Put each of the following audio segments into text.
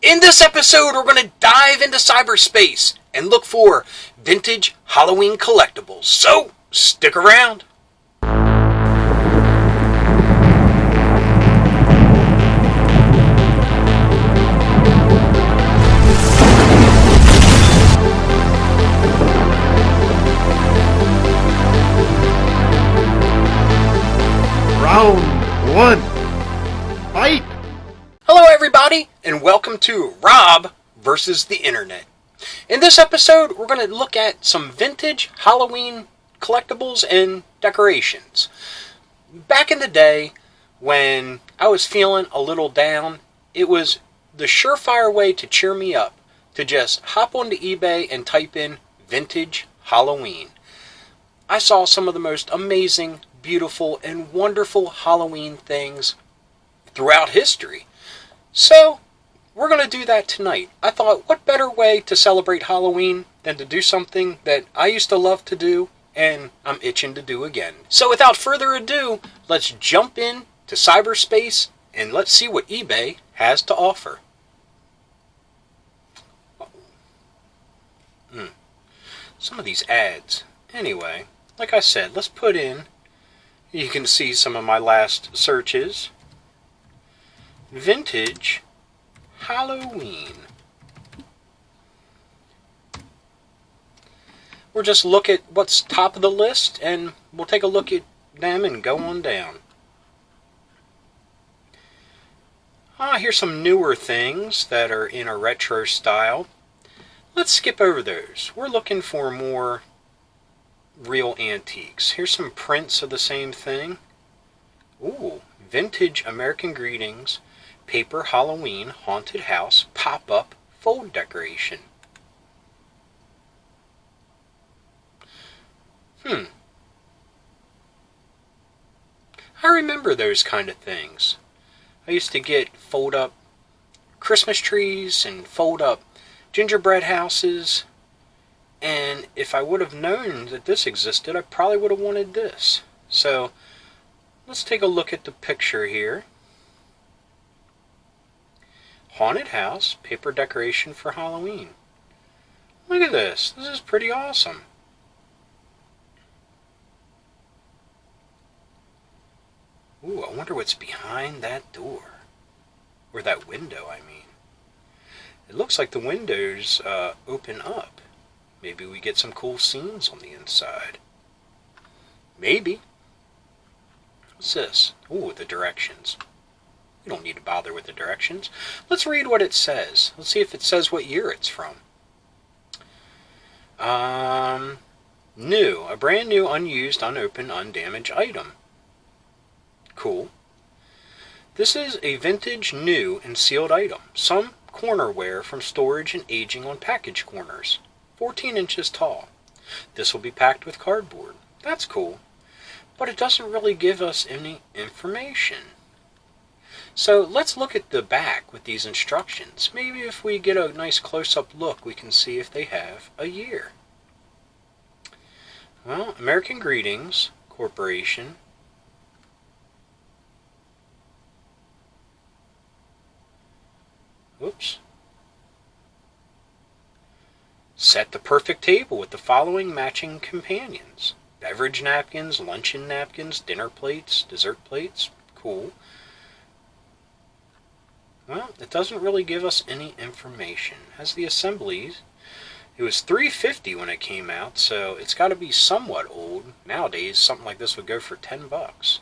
In this episode, we're going to dive into cyberspace and look for vintage Halloween collectibles. So, stick around. Round one. Fight! Hello everybody, and welcome to Rob versus the Internet. In this episode, we're going to look at some vintage Halloween collectibles and decorations. Back in the day, when I was feeling a little down, it was the surefire way to cheer me up to just hop onto eBay and type in vintage Halloween. I saw some of the most amazing, beautiful, and wonderful Halloween things throughout history. So, we're going to do that tonight. I thought, what better way to celebrate Halloween than to do something that I used to love to do and I'm itching to do again. So without further ado, let's jump in to cyberspace and let's see what eBay has to offer. Some of these ads. Anyway, like I said, let's put in, you can see some of my last searches. Vintage Halloween. We'll just look at what's top of the list and we'll take a look at them and go on down. Here's some newer things that are in a retro style. Let's skip over those. We're looking for more real antiques. Here's some prints of the same thing. Ooh, vintage American Greetings. Paper Halloween Haunted House Pop-Up Fold Decoration. I remember those kind of things. I used to get fold-up Christmas trees and fold-up gingerbread houses. And if I would have known that this existed, I probably would have wanted this. So, let's take a look at the picture here. Haunted house, paper decoration for Halloween. Look at this. This is pretty awesome. Ooh, I wonder what's behind that door. Or that window, I mean. It looks like the windows open up. Maybe we get some cool scenes on the inside. Maybe. What's this? Ooh, the directions. You don't need to bother with the directions. Let's read what it says. Let's see if it says what year it's from. New. A brand new, unused, unopened, undamaged item. Cool. This is a vintage, new, and sealed item. Some cornerware from storage and aging on package corners. 14 inches tall. This will be packed with cardboard. That's cool. But it doesn't really give us any information. So let's look at the back with these instructions. Maybe if we get a nice close-up look, we can see if they have a year. Well, American Greetings Corporation. Oops. Set the perfect table with the following matching companions. Beverage napkins, luncheon napkins, dinner plates, dessert plates. Cool. Well, it doesn't really give us any information. Has the assemblies. It was $3.50 when it came out, so it's got to be somewhat old. Nowadays, something like this would go for $10.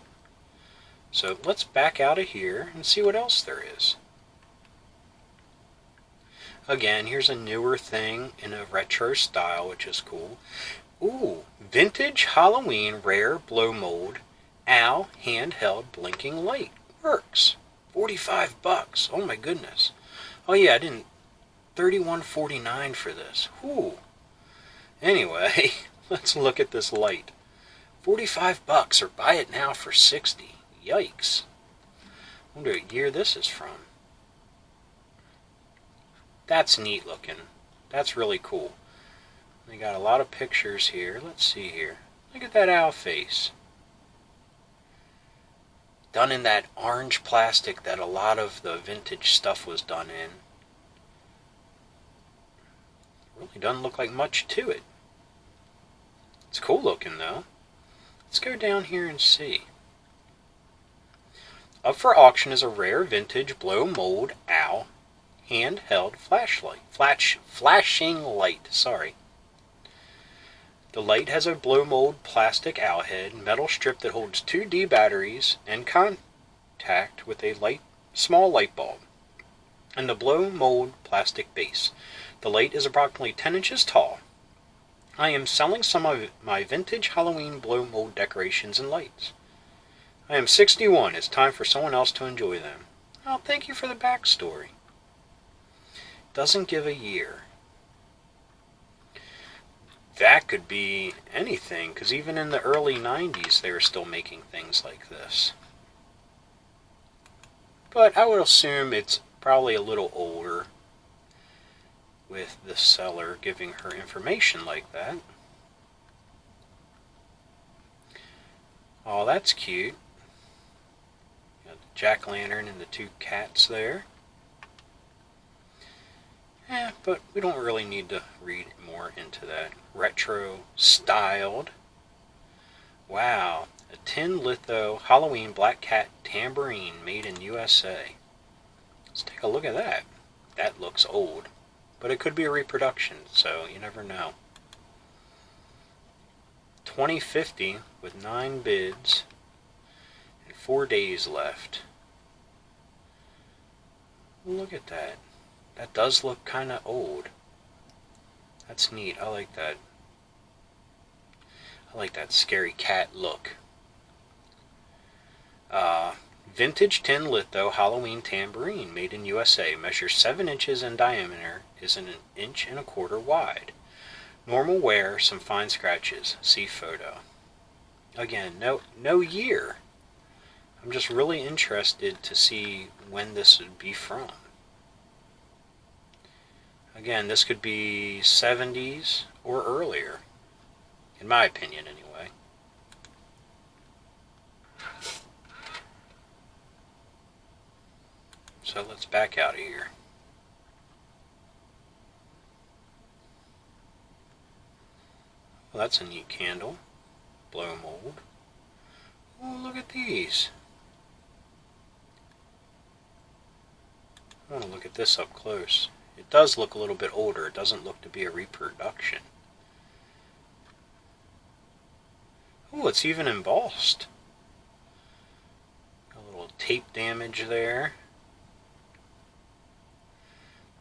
So let's back out of here and see what else there is. Again, here's a newer thing in a retro style, which is cool. Ooh, vintage Halloween rare blow mold owl handheld blinking light. Works. $45. Oh my goodness. Oh yeah, I didn't. $31.49 for this. Whew. Anyway, let's look at this light. $45 or buy it now for $60. Yikes. Wonder what year this is from. That's neat looking. That's really cool. They got a lot of pictures here. Let's see here. Look at that owl face. Done in that orange plastic that a lot of the vintage stuff was done in. Really doesn't look like much to it. It's cool looking though. Let's go down here and see. Up for auction is a rare vintage blow mold owl handheld flashing light. Sorry. The light has a blow mold plastic owl head, metal strip that holds 2D batteries and contact with a small light bulb, and the blow mold plastic base. The light is approximately 10 inches tall. I am selling some of my vintage Halloween blow mold decorations and lights. I am 61. It's time for someone else to enjoy them. Oh, thank you for the backstory. Doesn't give a year. That could be anything, because even in the early 90s they were still making things like this. But I would assume it's probably a little older, with the seller giving her information like that. Oh, that's cute. Got the jack-o'-lantern and the two cats there. But we don't really need to read more into that. Retro styled. Wow. A tin litho Halloween black cat tambourine made in USA. Let's take a look at that. That looks old. But it could be a reproduction, so you never know. 2050 with 9 bids and 4 days left. Look at that. That does look kind of old. That's neat. I like that. I like that scary cat look. Vintage tin litho Halloween tambourine made in USA. Measures 7 inches in diameter, is an inch and a quarter wide. Normal wear, some fine scratches. See photo. Again, no year. I'm just really interested to see when this would be from. Again, this could be 70s or earlier. In my opinion, anyway. So let's back out of here. Well, that's a neat candle. Blow mold. Oh, look at these. I want to look at this up close. It does look a little bit older. It doesn't look to be a reproduction. Oh, it's even embossed. A little tape damage there.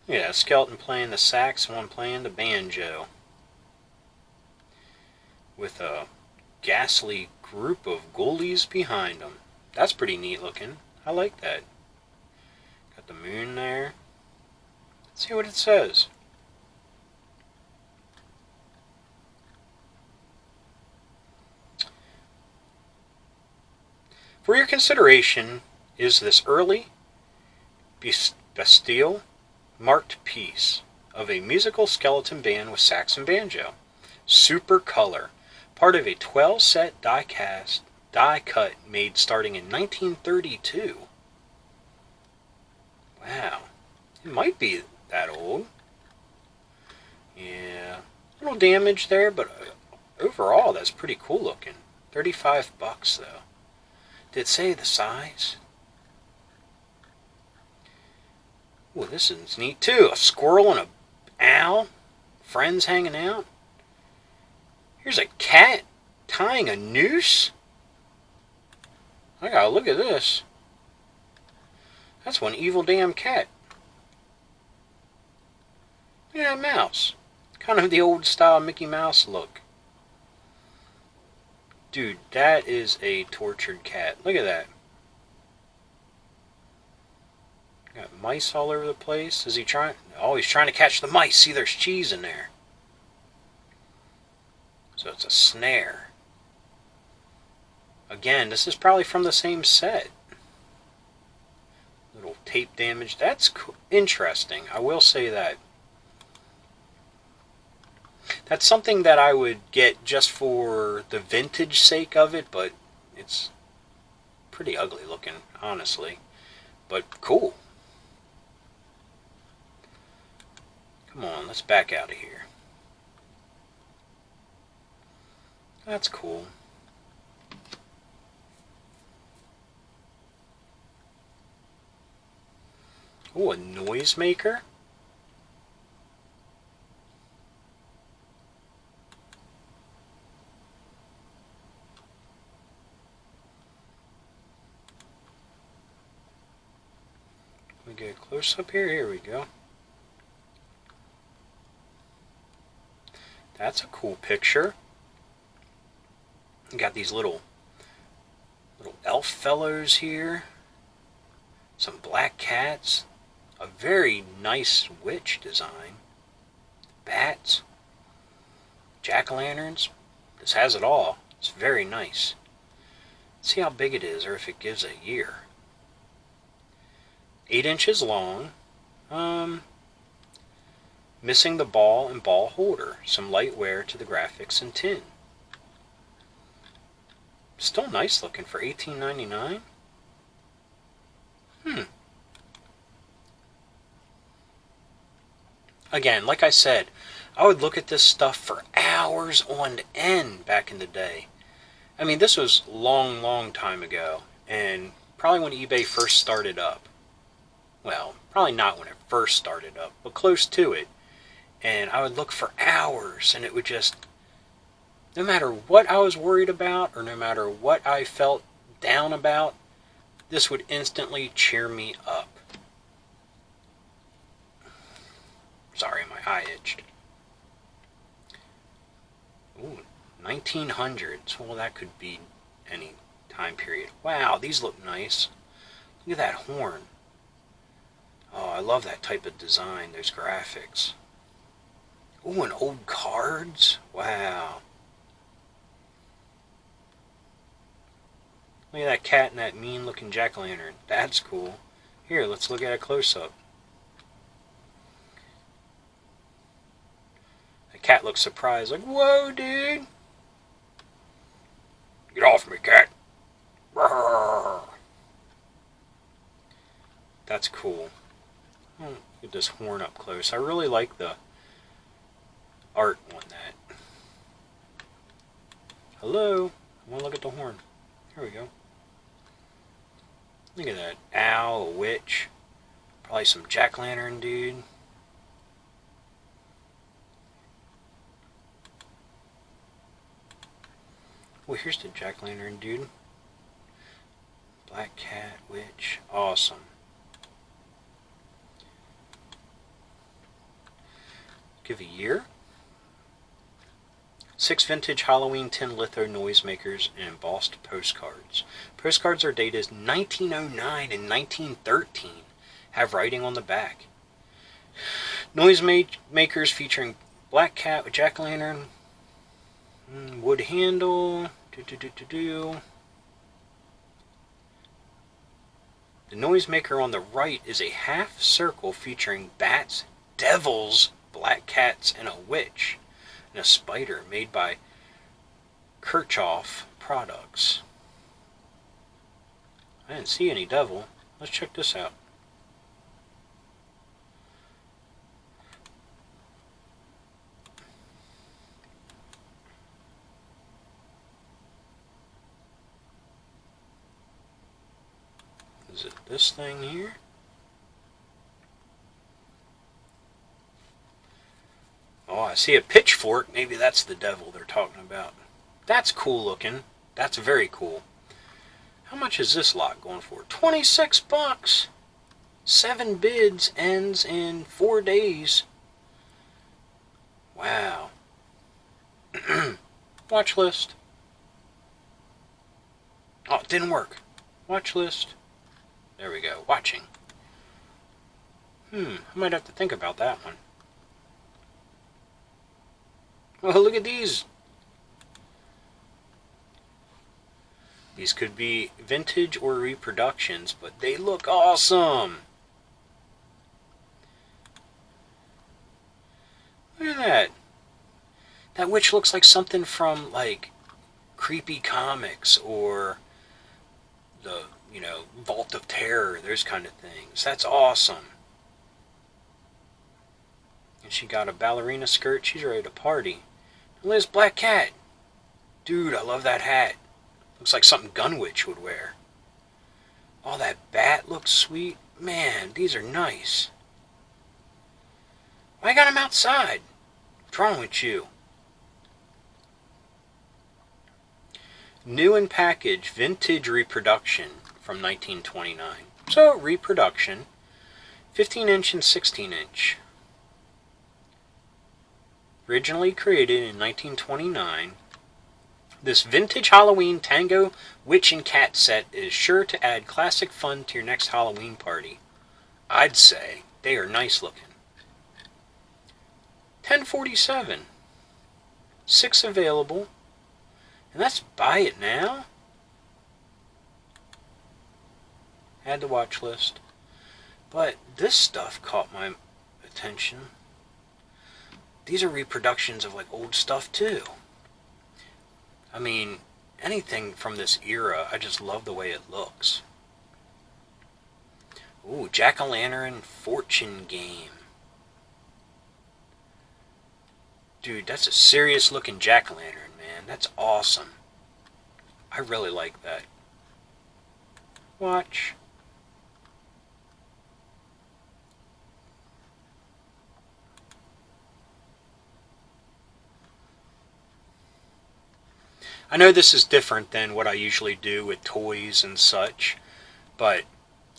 Yeah, skeleton playing the sax and one playing the banjo. With a ghastly group of ghoulies behind them. That's pretty neat looking. I like that. Got the moon there. Let's see what it says. For your consideration is this early Bastille marked piece of a musical skeleton band with sax and banjo. Super color. Part of a 12-set die cut made starting in 1932. Wow. It might be that old. Yeah. A little damage there, but overall that's pretty cool looking. $35 though. Did it say the size? Well, this is neat too. A squirrel and an owl. Friends hanging out. Here's a cat tying a noose. I gotta look at this. That's one evil damn cat. Look at that mouse. Kind of the old style Mickey Mouse look. Dude, that is a tortured cat. Look at that. Got mice all over the place. Is he trying? Oh, he's trying to catch the mice. See, there's cheese in there. So it's a snare. Again, this is probably from the same set. Little tape damage. That's interesting. I will say that. That's something that I would get just for the vintage sake of it, but it's pretty ugly looking, honestly. But cool. Come on, let's back out of here. That's cool. Oh, a noisemaker. We get a close up here. Here we go. That's a cool picture. You got these little elf fellows here. Some black cats. A very nice witch design. Bats. Jack-o'-lanterns. This has it all. It's very nice. Let's see how big it is, or if it gives a year. 8 inches long. Missing the ball and ball holder. Some light wear to the graphics and tin. Still nice looking for $18.99. Again, like I said, I would look at this stuff for hours on end back in the day. I mean, this was long time ago, and probably when eBay first started up. Well, probably not when it first started up, but close to it. And I would look for hours, and it would just, no matter what I was worried about, or no matter what I felt down about, this would instantly cheer me up. Sorry, my eye itched. Ooh, 1900s. Well, that could be any time period. Wow, these look nice. Look at that horn. Oh, I love that type of design, those graphics. Ooh, and old cards. Wow. Look at that cat and that mean looking jack-o'-lantern. That's cool. Here, let's look at a close-up. The cat looks surprised, like, whoa, dude. Get off me, cat. Brrr. That's cool. Get this horn up close. I really like the art on that. Hello? I want to look at the horn. Here we go. Look at that. Owl, a witch. Probably some jack-o'-lantern dude. Well, here's the jack-o'-lantern dude. Black cat, witch. Awesome. Give a year. 6 vintage Halloween tin litho noisemakers and embossed postcards. Postcards are dated 1909 and 1913. Have writing on the back. Noisemakers featuring black cat with jack-o'-lantern. Wood handle. The noisemaker on the right is a half circle featuring bats, devils, black cats, and a witch. And a spider made by Kirchhoff Products. I didn't see any devil. Let's check this out. Is it this thing here? Oh, I see a pitchfork. Maybe that's the devil they're talking about. That's cool looking. That's very cool. How much is this lot going for? 26 bucks. 7 bids, ends in 4 days. Wow. Watch list. Oh, it didn't work. Watch list. There we go. Watching. I might have to think about that one. Well, look at these. These could be vintage or reproductions, but they look awesome. Look at that. That witch looks like something from, like, Creepy Comics or the, Vault of Terror, those kind of things. That's awesome. And she got a ballerina skirt. She's ready to party. And there's Black Cat. Dude, I love that hat. Looks like something Gunwitch would wear. Oh, that bat looks sweet. Man, these are nice. Why you got them outside? What's wrong with you? New in package, vintage reproduction from 1929. So, reproduction. 15-inch and 16-inch. Originally created in 1929, this vintage Halloween tango, witch, and cat set is sure to add classic fun to your next Halloween party. I'd say they are nice looking. $10.47. 6 available. And that's buy it now? Add to watch list. But this stuff caught my attention. These are reproductions of like old stuff too. I mean, anything from this era, I just love the way it looks. Ooh, Jack-o'-lantern fortune game. Dude, that's a serious looking jack-o'-lantern, man. That's awesome. I really like that. Watch. I know this is different than what I usually do with toys and such, but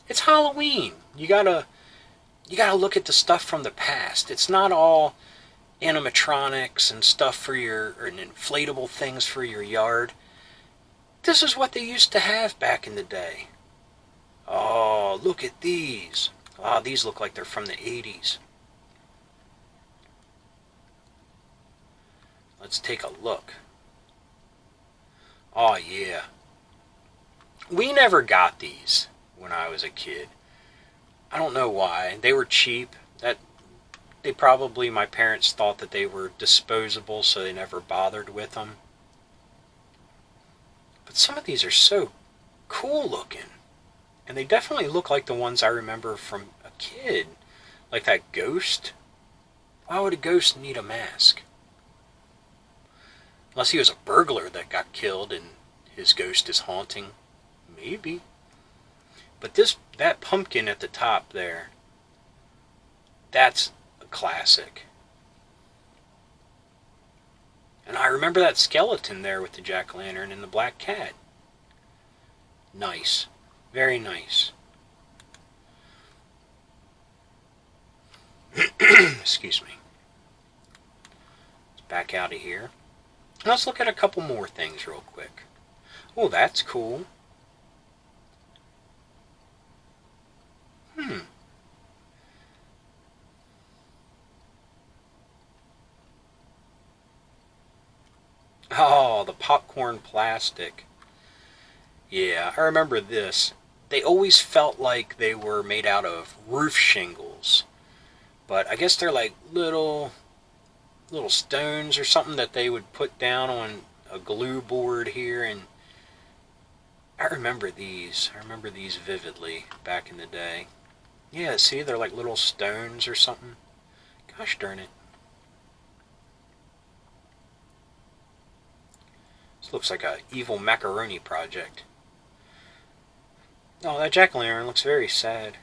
it's Halloween. You gotta look at the stuff from the past. It's not all animatronics and stuff for and inflatable things for your yard. This is what they used to have back in the day. Oh, look at these. Ah, these look like they're from the 80s. Let's take a look. Oh, yeah. We never got these when I was a kid. I don't know why. They were cheap. My parents thought that they were disposable, so they never bothered with them. But some of these are so cool looking. And they definitely look like the ones I remember from a kid. Like that ghost. Why would a ghost need a mask? Unless he was a burglar that got killed and his ghost is haunting. Maybe. But that pumpkin at the top there, that's a classic. And I remember that skeleton there with the jack-o'-lantern and the black cat. Nice. Very nice. Excuse me. Let's back out of here. Let's look at a couple more things real quick. Oh, that's cool. Oh, the popcorn plastic. Yeah, I remember this. They always felt like they were made out of roof shingles. But I guess they're like little stones or something that they would put down on a glue board here, and I remember these. I remember these vividly back in the day. Yeah, see, they're like little stones or something. Gosh darn it. This looks like a evil macaroni project. Oh, that jack-o'-lantern looks very sad.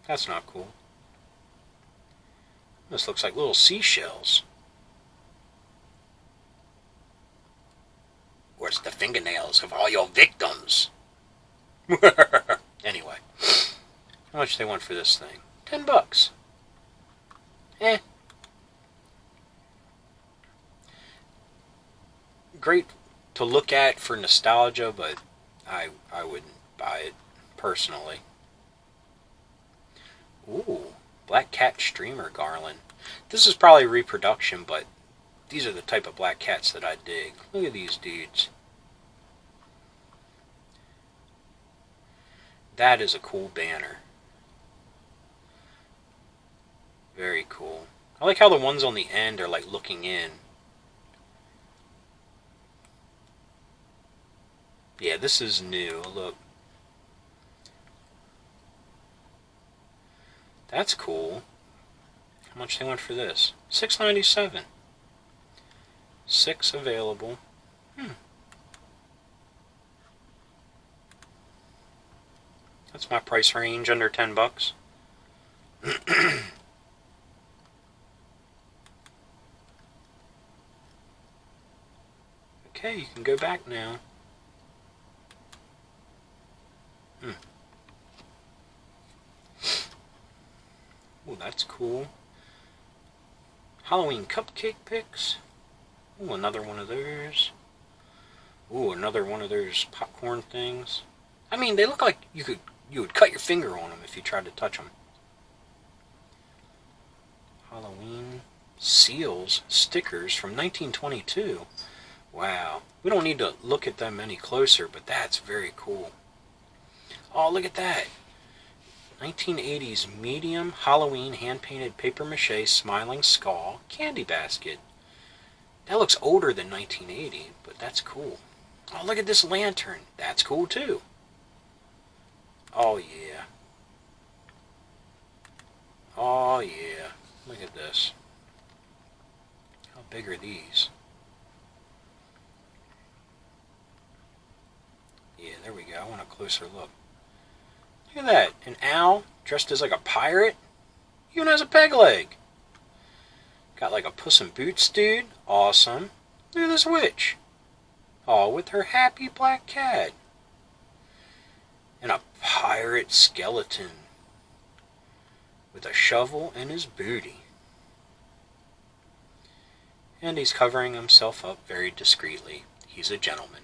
That's not cool. This looks like little seashells. Where's the fingernails of all your victims? Anyway, how much do they want for this thing? $10. Great to look at for nostalgia, but I wouldn't buy it personally. Ooh, black cat streamer garland. This is probably reproduction, but these are the type of black cats that I dig. Look at these dudes. That is a cool banner. Very cool. I like how the ones on the end are like looking in. Yeah, this is new. Look. That's cool. How much they want for this? $6.97. 6 available. That's my price range, under $10. Okay, you can go back now. Oh, that's cool. Halloween cupcake picks. Oh, another one of those. Oh, another one of those popcorn things. I mean, they look like you would cut your finger on them if you tried to touch them. Halloween seals, stickers from 1922. Wow. We don't need to look at them any closer, but that's very cool. Oh, look at that. 1980s medium Halloween hand-painted papier-mâché smiling skull candy basket. That looks older than 1980, but that's cool. Oh, look at this lantern. That's cool too. Oh yeah. Oh yeah. Look at this. How big are these? Yeah, there we go. I want a closer look. Look at that. An owl dressed as like a pirate. Even has a peg leg. Got like a Puss in Boots dude. Awesome. Look at this witch. Oh, with her happy black cat. And a pirate skeleton. With a shovel in his booty. And he's covering himself up very discreetly. He's a gentleman.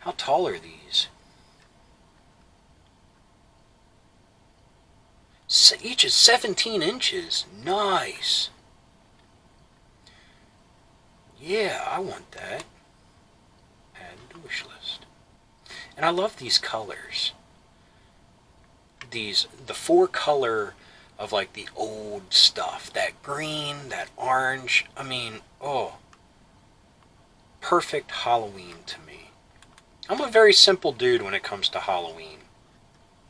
How tall are these? Each is 17 inches. Nice. Yeah, I want that. Add to wish list. And I love these colors. The 4-color of like the old stuff. That green, that orange. I mean, oh. Perfect Halloween to me. I'm a very simple dude when it comes to Halloween.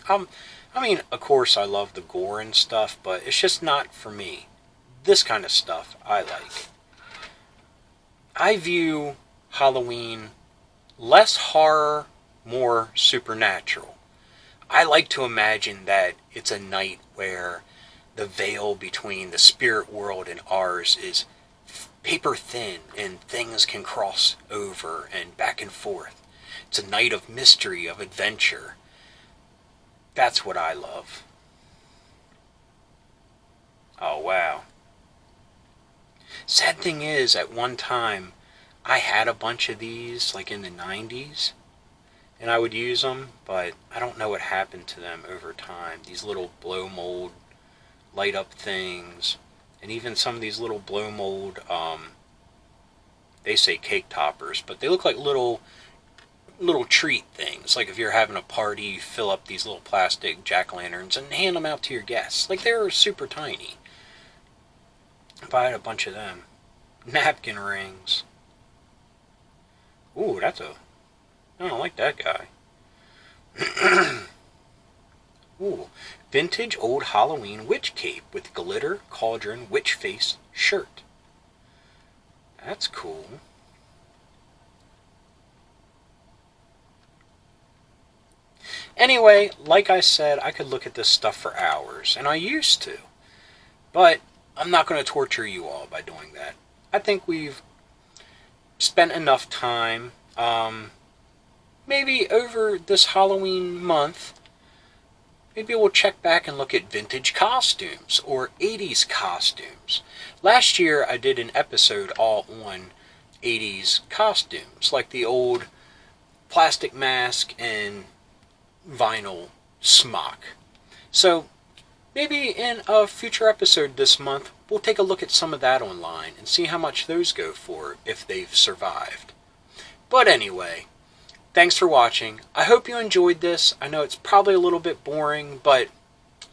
I mean, of course I love the gore and stuff, but it's just not for me. This kind of stuff I like. I view Halloween less horror, more supernatural. I like to imagine that it's a night where the veil between the spirit world and ours is paper thin and things can cross over and back and forth. It's a night of mystery, of adventure. That's what I love. Oh, wow. Sad thing is, at one time, I had a bunch of these, like in the 90s, and I would use them, but I don't know what happened to them over time. These little blow mold, light up things, and even some of these little blow mold, they say cake toppers, but they look like little treat things. Like if you're having a party, you fill up these little plastic jack-o'-lanterns and hand them out to your guests. Like they're super tiny. If I had a bunch of them. Napkin rings. Ooh, I don't like that guy. Ooh, vintage old Halloween witch cape with glitter, cauldron, witch face shirt. That's cool. Anyway, like I said, I could look at this stuff for hours, and I used to. But I'm not going to torture you all by doing that. I think we've spent enough time. Maybe over this Halloween month, maybe we'll check back and look at vintage costumes or 80s costumes. Last year I did an episode all on 80s costumes, like the old plastic mask and vinyl smock. So maybe in a future episode this month, we'll take a look at some of that online and see how much those go for if they've survived. But anyway, thanks for watching. I hope you enjoyed this. I know it's probably a little bit boring, but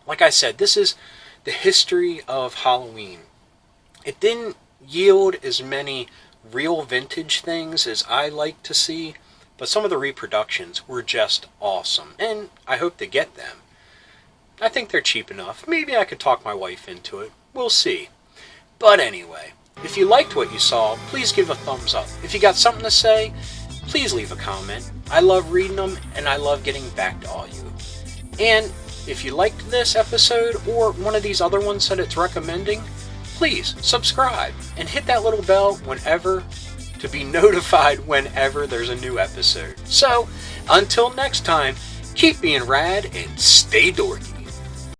like I said, this is the history of Halloween. It didn't yield as many real vintage things as I like to see, but some of the reproductions were just awesome, and I hope to get them. I think they're cheap enough. Maybe I could talk my wife into it. We'll see. But anyway, If you liked what you saw, please give a thumbs up. If you got something to say, please leave a comment. I love reading them, and I love getting back to all you. And if you liked this episode or one of these other ones that it's recommending, please subscribe and hit that little bell to be notified whenever there's a new episode. So, until next time, keep being rad and stay dorky.